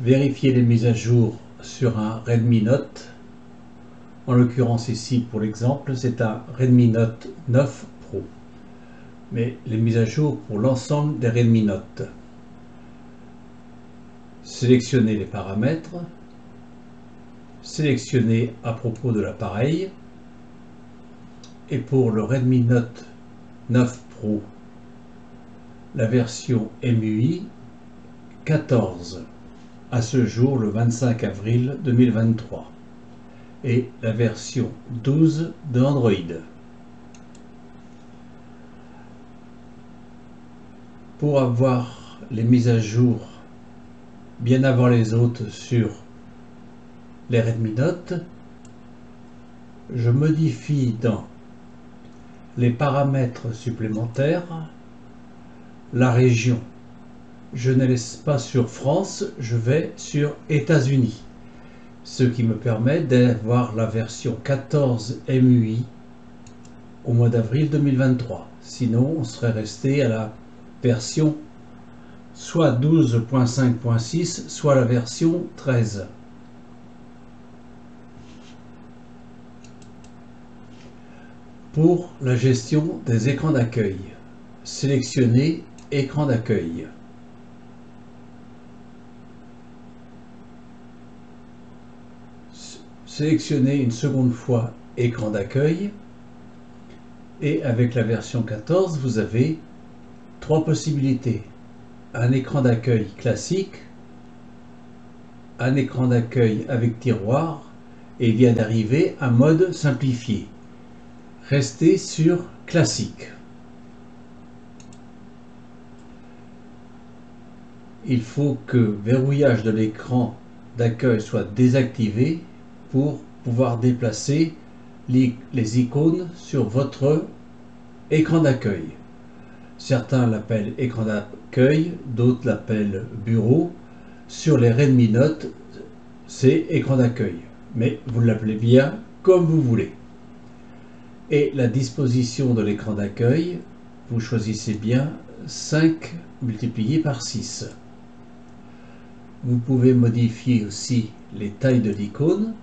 vérifier les mises à jour sur un Redmi Note. En l'occurrence ici, pour l'exemple, c'est un Redmi Note 9 Pro. Mais les mises à jour pour l'ensemble des Redmi Note. Sélectionnez les paramètres. Sélectionnez à propos de l'appareil. Et pour le Redmi Note 9 Pro, la version MUI 14, à ce jour le 25 avril 2023, et la version 12 de Android. Pour avoir les mises à jour bien avant les autres sur les Redmi Note, je modifie dans les paramètres supplémentaires la région. Je ne laisse pas sur France, je vais sur États-Unis, ce qui me permet d'avoir la version 14 MUI au mois d'avril 2023. Sinon, on serait resté à la version soit 12.5.6, soit la version 13. Pour la gestion des écrans d'accueil, sélectionnez Écran d'accueil. Sélectionnez une seconde fois Écran d'accueil. Et avec la version 14, vous avez trois possibilités. Un écran d'accueil classique, un écran d'accueil avec tiroir, et il vient d'arriver un mode simplifié. Restez sur classique. Il faut que verrouillage de l'écran d'accueil soit désactivé pour pouvoir déplacer les icônes sur votre écran d'accueil. Certains l'appellent écran d'accueil, d'autres l'appellent bureau. Sur les Redmi Note, c'est écran d'accueil, mais vous l'appelez bien comme vous voulez. Et la disposition de l'écran d'accueil, vous choisissez bien 5 multiplié par 6. Vous pouvez modifier aussi les tailles de l'icône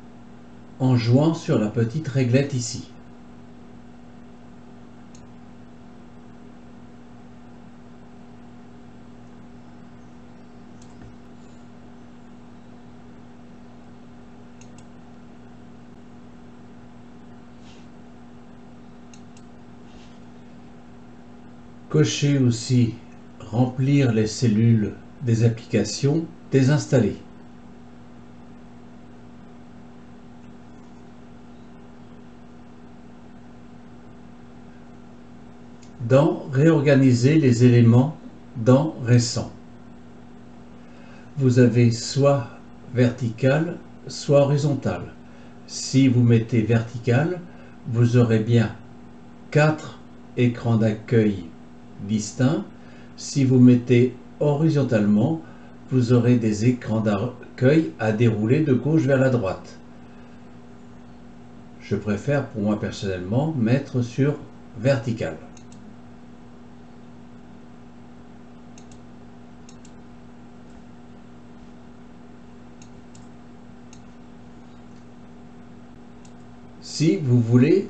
en jouant sur la petite réglette ici. Cochez aussi remplir les cellules des applications désinstallées. Dans Réorganiser les éléments dans Récent, vous avez soit vertical, soit horizontal. Si vous mettez vertical, vous aurez bien 4 écrans d'accueil distincts. Si vous mettez horizontalement, vous aurez des écrans d'accueil à dérouler de gauche vers la droite. Je préfère pour moi personnellement mettre sur vertical. Si vous voulez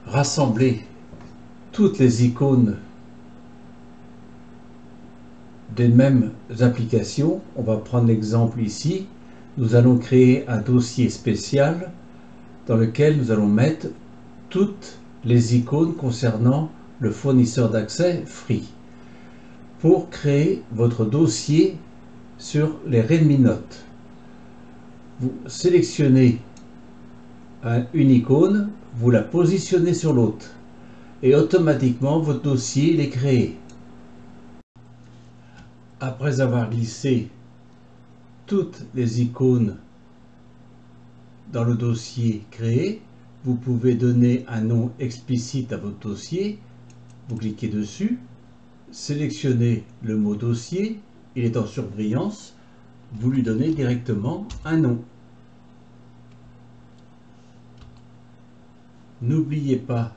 rassembler toutes les icônes des mêmes applications, on va prendre l'exemple ici, nous allons créer un dossier spécial dans lequel nous allons mettre toutes les icônes concernant le fournisseur d'accès Free. Pour créer votre dossier sur les Redmi Note, vous sélectionnez une icône, vous la positionnez sur l'autre et automatiquement votre dossier est créé. Après avoir glissé toutes les icônes dans le dossier créé, vous pouvez donner un nom explicite à votre dossier. Vous cliquez dessus, sélectionnez le mot dossier, il est en surbrillance, vous lui donnez directement un nom. N'oubliez pas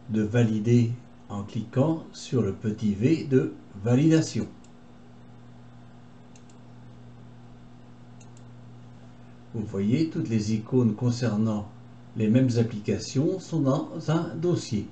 de valider en cliquant sur le petit V de validation. Vous voyez, toutes les icônes concernant les mêmes applications sont dans un dossier.